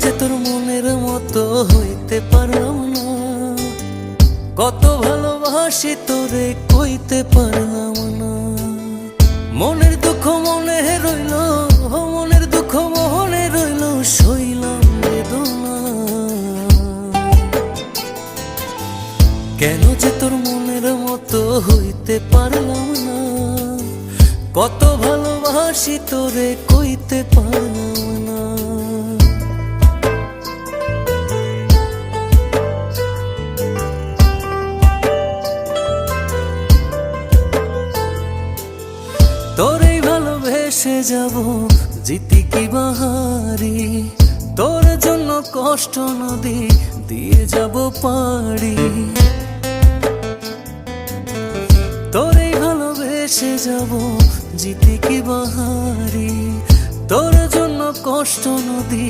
যে তোর মনের মতো হইতে পারলাম না, কত ভালোবাসি তোরে কইতে পারলাম না। মনের দুঃখ মনে রইল, মনের দুঃখ মনে রইল, সইলাম বেদনা। কেন যে তোর মনের মতো হইতে পারলাম না, কত ভালোবাসি তোরে কইতে পারলাম না। তোরে ভালোবেসে যাব জিতি কি বাহারি, তোর জন্য কষ্ট নদী দিয়ে যাব পাড়ি। তোরে ভালোবেসে যাব জিতি কি বাহারি, তোর জন্য কষ্ট নদী